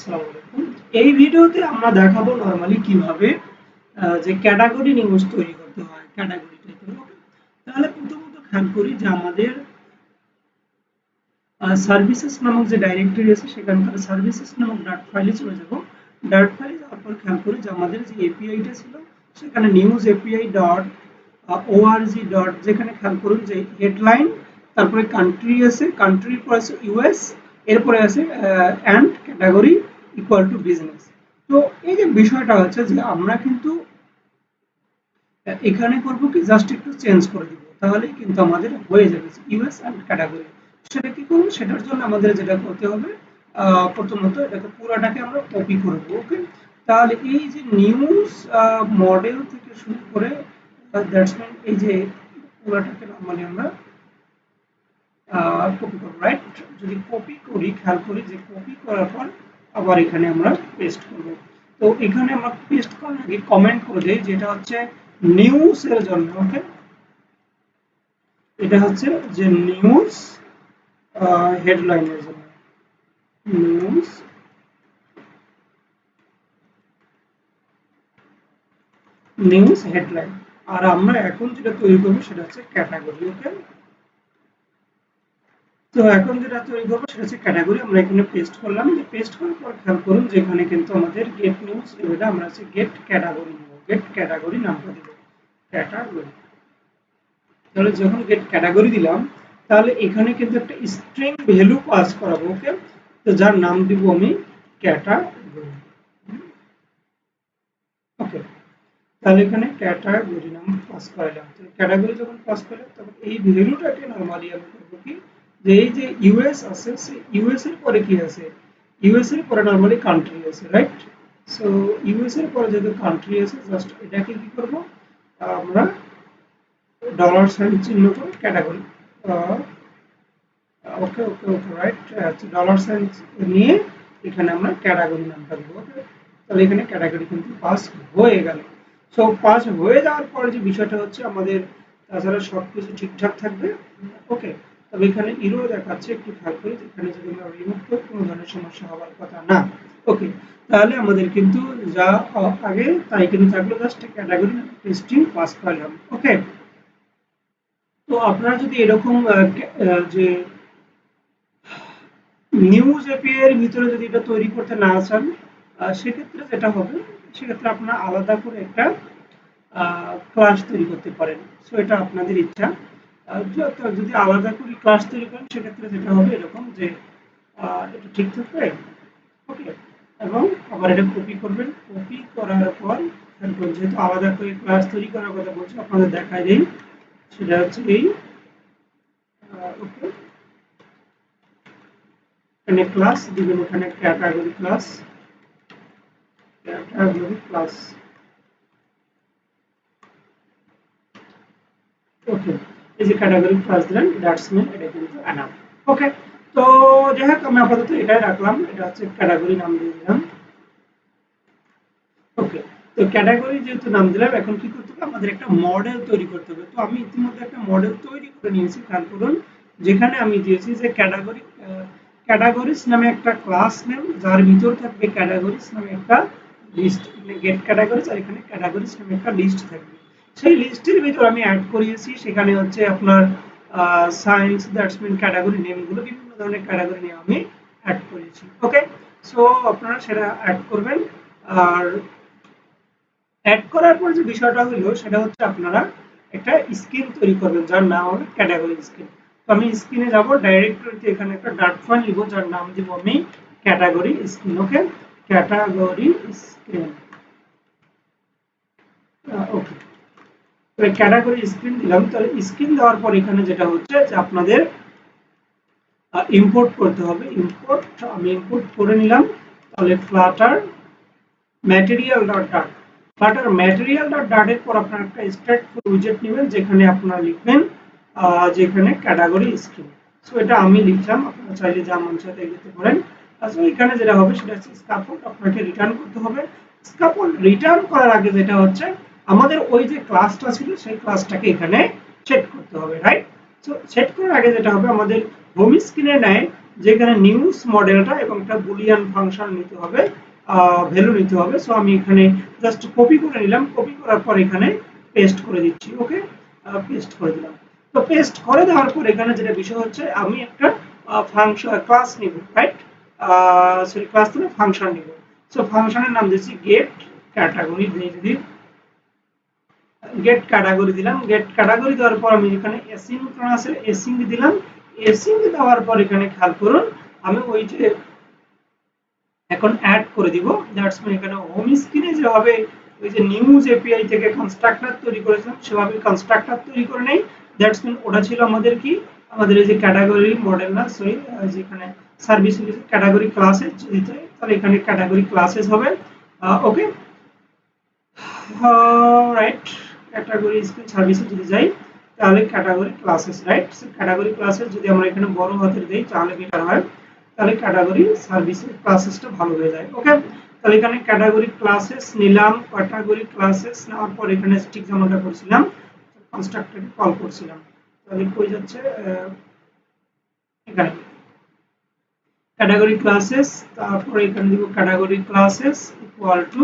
আসসালামু আলাইকুম। এই ভিডিওতে আমরা দেখাবো নরমালি কিভাবে যে ক্যাটাগরি নিউজ তৈরি করতে হয় ক্যাটাগরি টাইপের। ওকে, তাহলে প্রথমত খেয়াল করি যে আমাদের সার্ভিসেস নামক যে ডাইরেক্টরি আছে সেখানকার সার্ভিসেস নামক ডাট ফাইলে চলে যাব। ডাট ফাইলে যাওয়ার পর খেয়াল করি যে আমাদের যে এপিআইটা ছিল সেখানে news API dot ORG dot, যেখানে খেয়াল করুন যে হেডলাইন, তারপরে কান্ট্রি আছে, কান্ট্রির পর আছে ইউএস, এরপরে আছে and category equal to business. তো এই যে বিষয়টা হচ্ছে যে আমরা কিন্তু এখানে করব কি জাস্ট একটু চেঞ্জ করে দিব, তাহলেই কিন্তু আমাদের হয়ে যাবে ইউএস অ্যান্ড ক্যাটাগরি। সেটা কি করব, সেটার জন্য আমাদের যেটা করতে হবে প্রথমত এটাকে পুরাটাকে আমরা কপি করব। ওকে, তাহলে এই যে নিউজ মডেল থেকে শুরু করে দ্যাটস মিন এই যে পুরাটাকে নরমালি আমরা কপি করব, রাইট? যদি কপি করি খেয়াল করি যে কপি করার পর আবার এখানে আমরা পেস্ট করব। তো এখানে আমরা পেস্ট করার আগে কমেন্ট করে দেই যেটা হচ্ছে নিউজ এর জন্য। ওকে, এটা হচ্ছে যে নিউজ হেডলাইনের জন্য, নিউজ নিউজ হেডলাইন। আর আমরা এখন যেটা তৈরি করবো সেটা হচ্ছে ক্যাটাগরি। ওকে, তো এখন যেটা তৈরি করবো সেটা হচ্ছে ক্যাটাগরি। আমরা এখানে পেস্ট করলাম, যে পেস্ট করার পর খেয়াল করুন যে এখানে কিন্তু আমাদের গেট নিউজ এটা আমরা হচ্ছে গেট ক্যাটাগরি নেব, গেট ক্যাটাগরি নামটা দিব ক্যাটাগরি। তাহলে যখন গেট ক্যাটাগরি দিলাম তাহলে এখানে কিন্তু একটা স্ট্রিং ভ্যালু পাস করাবো। ওকে, তো যার নাম দিব আমি ক্যাটাগরি। ওকে, তাহলে এখানে ক্যাটাগরি নাম পাস করালাম। তো ক্যাটাগরি যখন পাস করলাম তখন এই ভ্যালুটাকে নরমালি আমি করব কি, যে এই যে ইউএস আছে সেই ইউএস এর পরে কি আছে, ইউএস এর পরে নরমালি কান্ট্রি আছে, রাইট? সো ইউএস এর পরে যেহেতু কান্ট্রি আছে জাস্ট এটাকে কি করব, আমরা ডলার সাইন চিহ্ন করে ক্যাটাগরি। ওকে ওকে ওকে, রাইট, ডলার সাইন নিয়ে এখানে আমরা ক্যাটাগরি নামটা দেবো। ওকে, তাহলে এখানে ক্যাটাগরি কিন্তু পাস হয়ে গেল। সো পাস হয়ে যাওয়ার পরে যে বিষয়টা হচ্ছে আমাদের তাছাড়া সবকিছু ঠিকঠাক থাকবে। ওকে, তবে এখানে ইরো দেখাচ্ছে, একটু খেয়াল করি এখানে যদি আমরা রিমুভ করি কোনো ধরনের সমস্যা হওয়ার কথা না। ওকে, তাহলে আমাদের কিন্তু যা আগে তাই কিন্তু থাকলো, জাস্ট ক্যাটাগরি টেস্টিং পাস করলাম। ওকে, তো আপনারা যদি এরকম যে নিউজ এপিআই এর ভিতরে যদি এটা তৈরি করতে না চান সেক্ষেত্রে যেটা হবে, সেক্ষেত্রে আপনারা আলাদা করে একটা ক্লাস তৈরি করতে পারেন। সো এটা আপনাদের ইচ্ছা। যদি আলাদা করে ক্লাস তৈরি করেন সেক্ষেত্রে যেটা হবে এরকম যে এটা ঠিক থাকবে। ওকে, এবং আবার এটা কপি করবেন, কপি করার পর যেহেতু আলাদা করে ক্লাস তৈরি করার কথা বলছি আপনাদের দেখাই দিই, সেটা হচ্ছে এই। ওকে, এখানে ক্লাস দিবেন, এখানে ক্যাটাগরি ক্লাস, ক্যাটাগরি ক্লাস। ওকে, এই যে ক্যাটাগরি ক্লাস দিলেন দ্যাটস মিন এটা কিন্তু এনাফ। ওকে, তো যাই হোক আমি আপাতত এটাই রাখলাম, এটা হচ্ছে ক্যাটাগরি নাম দিয়ে দিলাম। ওকে, তো ক্যাটাগরি যেহেতু নাম দিলাম এখন কি করতে হবে, আমাদের একটা মডেল তৈরি করতে হবে। তো আমি ইতিমধ্যে একটা মডেল তৈরি করে নিয়েছি, খেয়াল করুন যেখানে আমি দিয়েছি যে ক্যাটাগরি ক্যাটাগরিজ নামে একটা ক্লাস নেম, যার ভিতর থাকবে ক্যাটাগরিজ নামে একটা লিস্ট, মানে গেট ক্যাটাগরিজ, আর এখানে ক্যাটাগরিজ নামে একটা লিস্ট থাকবে। সেই লিস্টের ভিতর আমি অ্যাড করিয়েছি, সেখানে হচ্ছে আপনার সায়েন্স দ্যাটস মিন ক্যাটাগরি নেমগুলো, বিভিন্ন ধরনের ক্যাটাগরি নেম আমি অ্যাড করেছি। ওকে, সো আপনারা সেটা অ্যাড করবেন। আর অ্যাড করার পর যে বিষয়টা হলো সেটা হচ্ছে আপনারা একটা স্ক্রিন তৈরি করবেন যার নাম হবে ক্যাটাগরি স্ক্রিন। তো আমি স্ক্রিনে যাব, ডাইরেক্টরিতে এখানে একটা ডাট ফাইল নিব যার নাম দিব আমি ক্যাটাগরি স্ক্রিন। ওকে, ক্যাটাগরি স্ক্রিন। ওকে, তো ক্যাটাগরি স্ক্রিন দিলাম। তাহলে স্ক্রিন দেওয়ার পর এখানে যেটা হচ্ছে যে আপনাদের ইম্পোর্ট করতে হবে। ইম্পোর্ট আমি ইম্পোর্ট করে নিলাম। তাহলে ফ্লাটার ম্যাটেরিয়াল ডট ডাট, ফ্লাটার ম্যাটেরিয়াল ডট ডাট এর পর আপনারা একটা স্ট্যাটফুল উইজেট নেবেন যেখানে আপনারা লিখবেন যেখানে ক্যাটাগরি স্কিম। সো এটা আমি লিখলাম, আপনারা চাইলে যা মন চায় তাই লিখতে পারেন। সো এখানে যেটা হবে সেটা হচ্ছে স্ক্যাফোল্ড আপনাকে রিটার্ন করতে হবে। স্ক্যাফোল্ড রিটার্ন করার আগে যেটা হচ্ছে আমাদের ওই যে ক্লাসটা ছিল সেই ক্লাসটাকে এখানে সেট করতে হবে, রাইট? সো সেট করার আগে যেটা হবে আমাদের হোম স্ক্রিনে নেয় যেখানে নিউজ মডেলটা এবং একটা বুলিয়ান ফাংশন নিতে হবে, ভ্যালু নিতে হবে। সো আমি এখানে জাস্ট কপি করে নিলাম, কপি করার পর এখানে পেস্ট করে দিচ্ছি। ওকে, পেস্ট করে দিলাম। তো পেস্ট করে দেওয়ার পর এখানে যেটা বিষয় হচ্ছে আমি একটা ফাংশন ক্লাস নিব, রাইট? সরি, ক্লাস থেকে ফাংশন নিব। সো ফাংশনের নাম দিচ্ছি গেট ক্যাটাগরি। যদি গেট ক্যাটাগরি দিলাম, গেট ক্যাটাগরি দেওয়ার পর আমি এখানে অ্যাসিনক্রোনাসের অ্যাসিন দিলাম। অ্যাসিন দেওয়ার পর এখানে খেয়াল করুন আমি ওই যে এখন অ্যাড করে দিব। দ্যাটস মিন এখানে হোম স্ক্রিনে যেভাবে ওই যে নিউজ এপিআই থেকে কনস্ট্রাক্টর তৈরি করেছিলাম সেভাবে কনস্ট্রাক্টর তৈরি করে নেই। দ্যাটস মিন ওটা ছিল আমাদের কি, আমাদের এই যে ক্যাটাগরি মডেল না, সরি, যেখানে সার্ভিস ক্যাটাগরি ক্লাসেস দিতে, তাহলে এখানে ক্যাটাগরি ক্লাসেস হবে। ওকে, রাইট, ক্যাটাগরি স্কিল সার্ভিসে যদি যাই তাহলে category classes, right? Category classes যদি আমরা এখানে বড় হাতের দেই তাহলে বেটার হয়, তাহলে ক্যাটাগরি সার্ভিসের ক্লাসেসটা ভালো হয়ে যায়। ওকে, তাহলে এখানে ক্যাটাগরি ক্লাসেস নিলাম, ক্যাটাগরি ক্লাসেস নেওয়ার পর এখানে ঠিক যেমনটা করছিলাম কনস্ট্রাক্টরকে কল করছিলাম। তাহলে কই যাচ্ছে, এখানে ক্যাটাগরি ক্লাসেস, তারপর এখানে দিব category classes equal to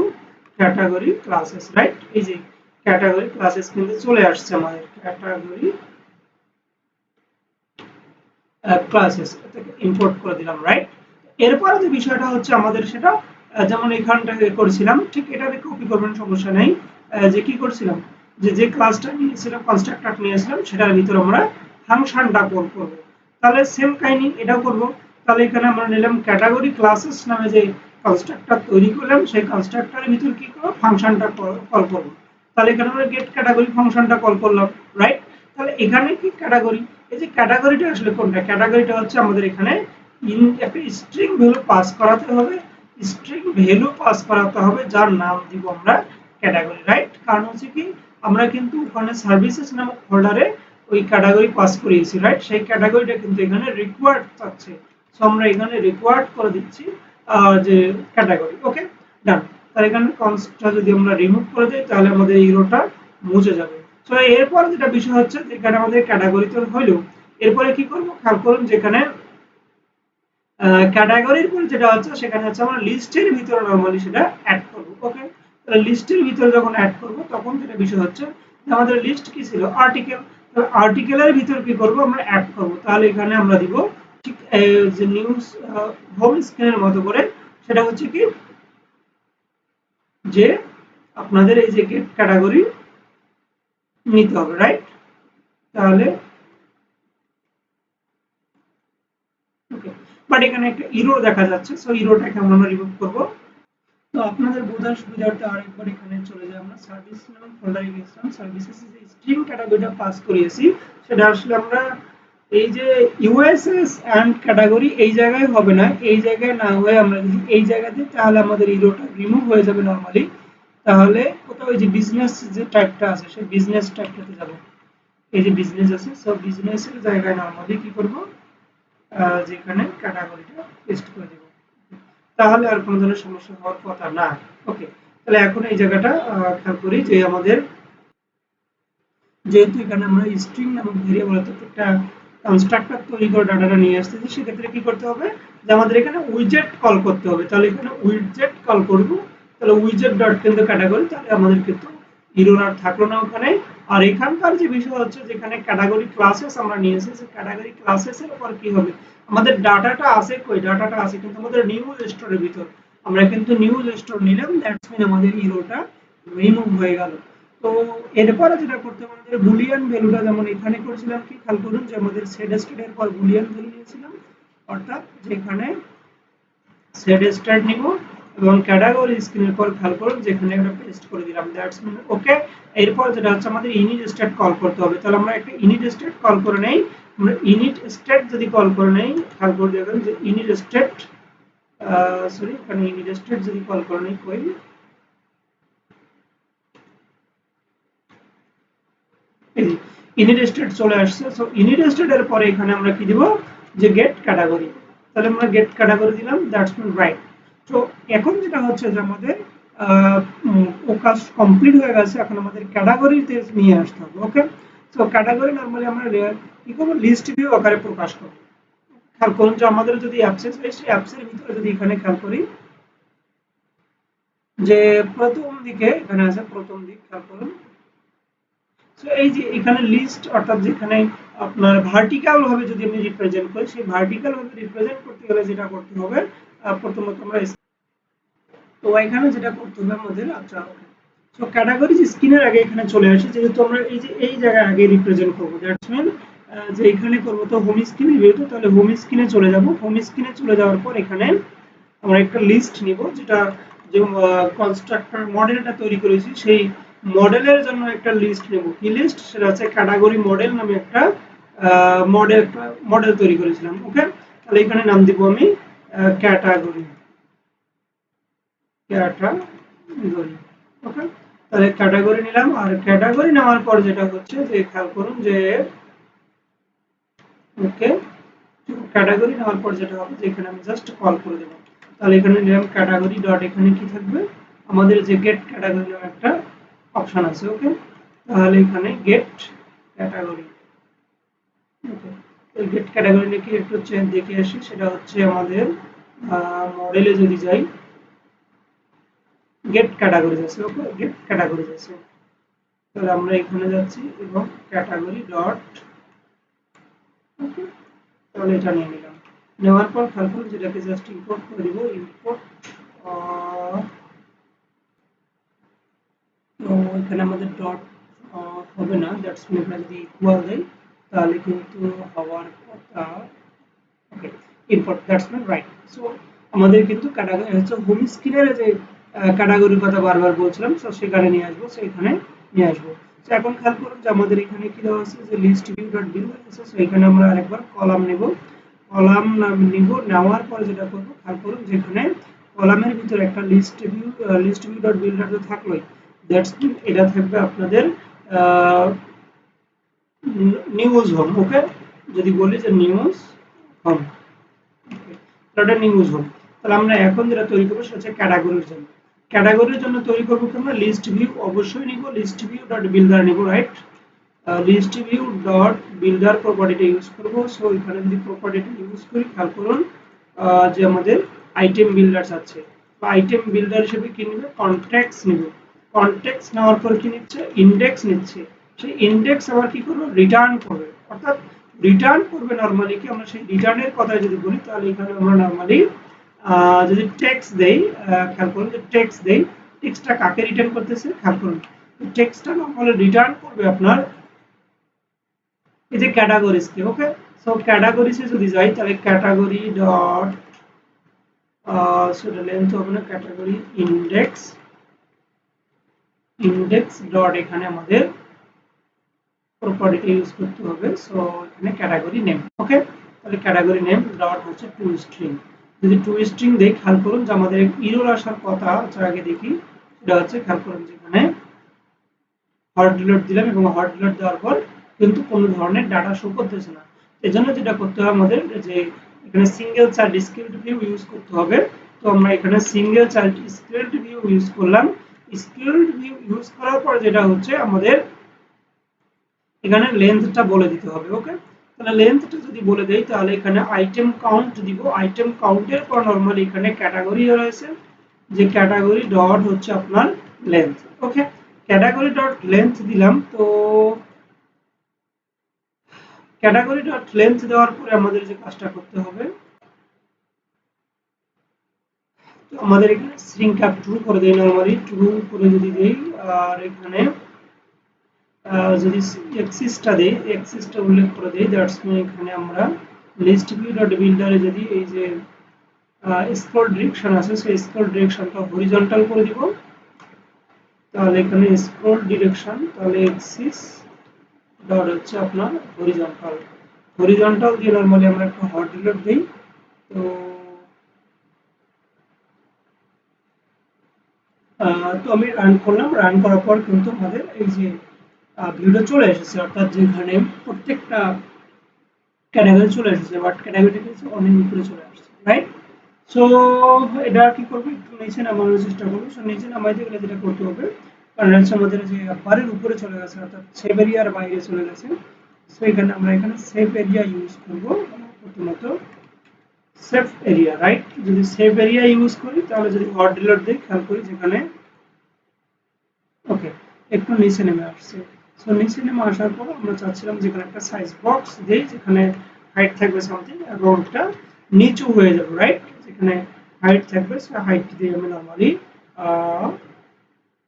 category classes, right? এই যে ক্যাটাগরি ক্লাসেস কিন্তু চলে আসছে আমাদের ক্যাটাগরি ক্লাসেস, এটাকে ইম্পোর্ট করে দিলাম, রাইট? এরপরে যে বিষয়টা হচ্ছে আমাদের সেটা যেমন এখানটা করেছিলাম ঠিক এটাকে কপি করবেন, সমস্যা নেই। যে কি করছিলাম, যে ক্লাসটা নিয়েছিলাম কনস্ট্রাক্টর নিয়েছিলাম সেটার ভিতর আমরা ফাংশনটা কল করব। তাহলে সেম কাহিনী এটাও করব। তাহলে এখানে আমরা নিলাম ক্যাটাগরি ক্লাসেস নামে যে কনস্ট্রাক্টর তৈরি করলাম সেই কনস্ট্রাক্টরের ভিতর কি করব, ফাংশনটা কল করব। তাহলে এখানে আমরা গেট ক্যাটাগরি ফাংশনটা কল করলাম, রাইট? তাহলে এখানে কি ক্যাটাগরি, এই যে ক্যাটাগরিটা আসলে কোনটা, ক্যাটাগরিটা হচ্ছে আমাদের এখানে একটা স্ট্রিং ভ্যালু পাস করাতে হবে, স্ট্রিং ভ্যালু পাস করাতে হবে যার নাম দিব আমরা ক্যাটাগরি, রাইট? কারণ হচ্ছে কি আমরা কিন্তু ওখানে সার্ভিসেস নামক ফোল্ডারে ওই ক্যাটাগরি পাস করিয়েছি, রাইট? সেই ক্যাটাগরিটা কিন্তু এখানে রিকোয়ার্ড চাচ্ছে। সো আমরা এখানে রিকোয়ার্ড করে দিচ্ছি যে ক্যাটাগরি। ওকে, ডান। তাহলে এখানে কনস্টটা যদি আমরা রিমুভ করে দেই তাহলে আমাদের এই রোটা মুছে যাবে। সো এরপর যেটা বিষয় হচ্ছে যেখানে আমাদের ক্যাটাগরি তো হইলো, এরপরে কি করব, খেয়াল করুন যেখানে ক্যাটাগরির পর যেটা হচ্ছে সেখানে হচ্ছে আমরা লিস্টের ভিতরে নরমালি সেটা অ্যাড করব। ওকে, তাহলে লিস্টের ভিতরে যখন অ্যাড করব তখন যেটা বিষয় হচ্ছে যে আমাদের লিস্ট কি ছিল, আর্টিকেল। তাহলে আর্টিকেলের ভিতর কি করব, আমরা অ্যাড করব। তাহলে এখানে আমরা দিব ঠিক যে নিউজ হোম স্ক্রিনের মতো করে, সেটা হচ্ছে কি যে আপনাদের এই যে গেট ক্যাটাগরি নিতে হবে, রাইট? তাহলে ওকে, বাট এখানে একটা ইরো দেখা যাচ্ছে, সো ইরোটাকে আমরা রিমুভ করব। তো আপনাদের বোঝার সুবিধার্থে আরেকবার এখানে চলে যাই, আমরা সার্ভিস নামক ফোল্ডারে গেছিলাম, সার্ভিসেস যে স্ট্রিং ক্যাটাগরিটা পাস করিয়েছি সেটা আসলে আমরা এই যে ইউএসএস এন্ড ক্যাটাগরি এই জায়গায় হবে না, এই জায়গায় না হয়ে আমরা যদি এই জায়গাতে, তাহলে আমাদের ইরোটা রিমুভ হয়ে যাবে নরমালি। তাহলে কোথাও এই যে বিজনেস যে ট্যাগটা আছে সেই বিজনেস ট্যাগটাতে যাব, এই যে বিজনেস আছে, সো বিজনেসের জায়গায় নরমালি কি করব, যেখানে ক্যাটাগরিটা পেস্ট করে দেব। তাহলে আর কোনো ধরনের সমস্যা হওয়ার কথা না। ওকে, তাহলে এখন এই জায়গাটা খেয়াল করি যে আমাদের যেহেতু এখানে আমরা স্ট্রিং নামক ভেরিয়েবল অর্থাৎ একটা কনস্ট্রাক্টর তৈরি করে ডাটাটা নিয়ে আসতেছি, সেক্ষেত্রে কি করতে হবে যে আমাদের এখানে উইজেট কল করতে হবে। তাহলে এখানে উইজেট কল করব, তাহলে উইজেট ডট কিন্তু ক্যাটাগরি, তাহলে আমাদের কিন্তু এরর আর থাকলো না ওখানে। আর এখানকার যে বিষয় হচ্ছে যেখানে ক্যাটাগরি ক্লাসেস আমরা নিয়ে এসেছি, ক্যাটাগরি ক্লাসেস এর উপর কি হবে, আমাদের ডাটাটা আছে কই, ডাটাটা আছে কিন্তু আমাদের নিউজ স্টোরের ভিতর, আমরা কিন্তু নিউজ স্টোর নিলাম, দ্যাটস মিন আমাদের ইরোটা রিমুভ হয়ে গেল। তো এরপরে যেটা করতে হবে আমাদের বুলিয়ান ভ্যালুটা যেমন এখানে করেছিলাম কি, খেয়াল করুন যে আমাদের সেড স্টেটের পর বুলিয়ান ভ্যালু নিয়েছিলাম, অর্থাৎ যেখানে সেড স্টেট নিব এবং ক্যাটাগরি স্ক্রিনের পর খেয়াল করুন যেখানে আমরা পেস্ট করে দিলাম, দ্যাটস মিন ওকে। এরপর যেটা হচ্ছে আমাদের ইনিট স্টেট কল করতে হবে, তাহলে আমরা একটা ইনিট স্টেট কল করে নেই। আমরা ইনিট স্টেট যদি কল করে নেই, খেয়াল করে দেখবেন যে ইনিট স্টেট, সরি এখানে ইনিট স্টেট যদি কল করে নেই কই, ইনিট স্টেট চলে আসছে। সো ইনিট স্টেটের পরে এখানে আমরা কি দিব, যে গেট ক্যাটাগরি। তাহলে আমরা গেট ক্যাটাগরি দিলাম, দ্যাটস মিন রাইট। তো এখন যেটা হচ্ছে যে আমাদের ও কাজ কমপ্লিট হয়ে গেছে, এখন আমাদের ক্যাটাগরিতে নিয়ে আসতে হবে। ওকে, তো ক্যাটাগরি নরমালি আমরা কি করব, লিস্ট ভিউ আকারে প্রকাশ করব। খেয়াল করুন যে আমাদের যদি অ্যাপসেস হয় সেই অ্যাপসের ভিতরে যদি এখানে খেয়াল করি যে প্রথম দিকে এখানে আছে প্রথম দিক খেয়াল করুন। সো এই যে এখানে লিস্ট অর্থাৎ যেখানে আপনার ভার্টিক্যাল ভাবে যদি আমি রিপ্রেজেন্ট করি সেই ভার্টিক্যাল ভাবে রিপ্রেজেন্ট করতে গেলে যেটা করতে হবে প্রথমত আমরা তো এখানে যেটা করতে হবে আমাদের আচ্ছা সো ক্যাটাগরিজ স্ক্রিনের আগে এখানে চলে আসি যেহেতু আমরা এই যে এই জায়গায় আগে রিপ্রেজেন্ট করব দ্যাটস মিন যে এখানে করব তো হোম স্ক্রিনে যেহেতু তাহলে হোম স্ক্রিনে চলে যাব হোম স্ক্রিনে চলে যাওয়ার পর এখানে আমরা একটা লিস্ট নিব যেটা যে কনস্ট্রাক্টর মডেলটা তৈরি করেছি সেই মডেলের জন্য একটা লিস্ট নেব কি লিস্ট সেটা হচ্ছে ক্যাটাগরি মডেল নামে একটা মডেল তৈরি করেছিলাম ওকে তাহলে এখানে নাম দিব আমি ক্যাটাগরি ক্যাটাগরি ওকে তাহলে ক্যাটাগরি নিলাম আর ক্যাটাগরি নেওয়ার পর যেটা হচ্ছে যে খেয়াল করুন যে ওকে ক্যাটাগরি নেওয়ার পর যেটা হবে যে এখানে আমি জাস্ট কল করে দেব তাহলে এখানে নিলাম ক্যাটাগরি ডট এখানে কি থাকবে আমাদের যে গেট ক্যাটাগরি নামে একটা অপশন আছে ওকে তাহলে এখানে গেট ক্যাটাগরি ওকে এই গেট ক্যাটাগরি নিয়ে কি একটু চেঞ্জ দেখে আসি সেটা হচ্ছে আমাদের মডেলে যদি যাই গেট ক্যাটাগরিজ আছে ওকে গেট ক্যাটাগরিজ আছে তাহলে আমরা এখানে যাচ্ছি এবং ক্যাটাগরি ডট ওকে তাহলে এটা নিয়ে নিলাম নেওয়ার পর খেয়াল করুন যেটাকে জাস্ট ইম্পোর্ট করে দিব ইম্পোর্ট তো এখানে আমাদের ডট হবে না দ্যাটস মিন আমরা যদি ইকুয়াল দেই তাহলে কিন্তু হওয়ার কথা okay import that's mean right so আমাদের কিন্তু ক্যাটাগরি হচ্ছে হোম স্ক্রিনের যে ক্যাটাগরির কথা বারবার বলছিলাম সো সেখানে নিয়ে আসবো সো এখানে নিয়ে আসবো তো এখন খেয়াল করুন যে আমাদের এখানে কি দেওয়া আছে যে লিস্ট ভিউ ডট ভিউ আছে সো এখানে আমরা আরেকবার কলাম নেব কলাম নাম নিব নেওয়ার পরে যেটা করব খেয়াল করুন যেখানে কলামের ভিতরে একটা লিস্ট ভিউ ডট বিল্ডার তো থাকলোই দ্যাটস মিন এটা থাকবে আপনাদের নিউজ হোম ওকে যদি বলি যে নিউজ হোম ওকে নিউজ হোম তাহলে আমরা এখন যেটা তৈরি করবো সেটা হচ্ছে ক্যাটাগরির জন্য ক্যাটাগরির জন্য তৈরি করবো কি আমরা লিস্ট ভিউ অবশ্যই নিব লিস্ট ভিউ ডট বিল্ডার নিব right list view dot builder প্রপার্টিটা ইউজ করব সো এখানে যদি প্রপার্টিটা ইউজ করি খেয়াল করুন যে আমাদের আইটেম বিল্ডার্স আছে বা আইটেম বিল্ডার হিসেবে কি নিবে কন্ট্যাক্টস নিবে কন্ট্যাক্টস নেওয়ার পর কি নিচ্ছে ইনডেক্স নিচ্ছে সেই ইনডেক্স আবার কি করবে রিটার্ন করবে অর্থাৎ রিটার্ন করবে নরমালি কি আমরা সেই রিটার্নের কথা যদি বলি তাহলে এখানে আমরা নরমালি যদি টেক্সট দেই খেয়াল করুন যে টেক্সট দেই টেক্সটটা কাকে রিটার্ন করতেছে খেয়াল করুন টেক্সটটা নরমালি রিটার্ন করবে আপনার এই যে ক্যাটাগরিজ কে ওকে সো ক্যাটাগরিজে যদি যাই তাহলে ক্যাটাগরি ডট সেটা লেন্থ হবে না ক্যাটাগরি ইনডেক্স ডট এখানে আমাদের প্রপার্টিটা ইউজ করতে হবে সো এখানে ক্যাটাগরি নেম ওকে তাহলে ক্যাটাগরি নেম ডট হচ্ছে টু স্ট্রিং যদি টু স্ট্রিং দেই খেয়াল করুন যে আমাদের এরর আসার কথা আগে দেখি সেটা হচ্ছে খেয়াল করুন যেখানে হট রিলোড দিলাম এবং হট রিলোড দেওয়ার পর কিন্তু কোনো ধরনের ডাটা শো করতেছে না এজন্য যেটা করতে হবে আমাদের যে এখানে single child skilled view use করতে হবে তো আমরা এখানে single child skilled view use করলাম স্কেলড ভিউ ইউজ করার পর যেটা হচ্ছে আমাদের এখানে লেন্থটা বলে দিতে হবে ওকে তাহলে লেন্থটা যদি বলে দেই তাহলে এখানে আইটেম কাউন্ট দিব আইটেম কাউন্টের পর নরমালি এখানে ক্যাটাগরি রয়েছে যে ক্যাটাগরি ডট হচ্ছে আপনার length okay category dot length দিলাম তো ক্যাটাগরি ডট লেন্থ দেওয়ার পরে আমাদের যে কাজটা করতে হবে তো আমাদের এখানে শ্রিঙ্ক আপ ট্রু করে দেই নরমালি ট্রু করে যদি দেই আর এখানে যদি এক্সিসটা দেই এক্সিসটা উল্লেখ করে দেই দ্যাটস মিন এখানে আমরা লিস্ট ভিউ ডট বিল্ডারে যদি এই যে স্ক্রল ডিরেকশন আছে সেই স্ক্রল ডিরেকশনটা হরিজন্টাল করে দিব তাহলে এখানে স্ক্রল ডিরেকশন তাহলে এক্সিস ডট হচ্ছে আপনার হরিজন্টাল দিয়ে নরমালি আমরা একটা হট রিলোড দেই তো আমি রান করলাম রান করার পর কিন্তু আমাদের এই যে ভিউটা চলে এসেছে অর্থাৎ যেখানে প্রত্যেকটা ক্যাটাগরি চলে এসেছে বাট ক্যাটাগরিটা কিন্তু অনেক উপরে চলে আসছে রাইট সো এটা কি করবো একটু নিচে নামানোর চেষ্টা করবো সো নিচে নামাইতে গেলে যেটা করতে হবে কারণ হচ্ছে আমাদের যে বারের উপরে চলে গেছে অর্থাৎ সেভ এরিয়ার বাইরে চলে গেছে সো এখানে আমরা এখানে সেভ এরিয়া ইউজ করবো প্রথমত সেভ এরিয়া, রাইট? যদি সেভ এরিয়া ইউজ করি তাহলে যদি হট ডিলট দিই, খেয়াল করি যেখানে ওকে একটু নিচে নেমে আসছে। সো নিচে নেমে আসার পর আমরা চাচ্ছিলাম যেখানে একটা সাইজ বক্স দেই, যেখানে হাইট থাকবে সামথিং এবং একটা নিচু হয়ে যাবে, রাইট? যেখানে হাইট থাকবে সে হাইট দিয়ে আমি নরমালি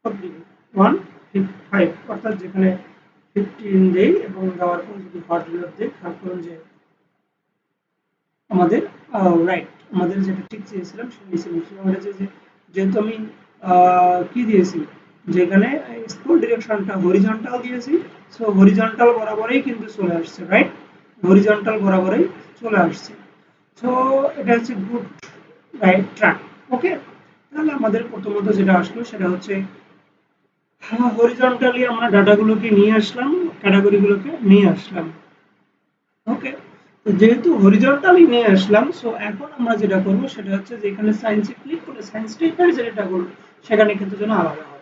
কত দিব 155, অর্থাৎ যেখানে 15 দেই এবং দেওয়ার পর যদি হট ডিলট দিই, খেয়াল করুন যে আমাদের রাইট আমাদের যেটা ঠিক চেয়েছিলাম সেটা নিচে নিচে আমরা যেহেতু আমি কি দিয়েছি যেখানে স্ক্রল ডিরেকশনটা হরিজন্টাল দিয়েছি, সো হরিজন্টাল বরাবরই কিন্তু চলে আসছে, রাইট? হরিজন্টাল বরাবরই চলে আসছে। সো এটা হচ্ছে গুড রাইট ট্র্যাক। ওকে, তাহলে আমাদের প্রথমত যেটা আসলো সেটা হচ্ছে হরিজন্টালি আমরা ডাটাগুলোকে নিয়ে আসলাম, ক্যাটাগরিগুলোকে নিয়ে আসলাম। ওকে, তো যেহেতু হরিজন্টালি নিয়ে আসলাম, সো এখন আমরা যেটা করব সেটা হচ্ছে যে এখানে সায়েন্সে ক্লিক করে সায়েন্স স্টেটমেন্ট যেটা করব সেখানে কিন্তু যেন আলাদা হয়।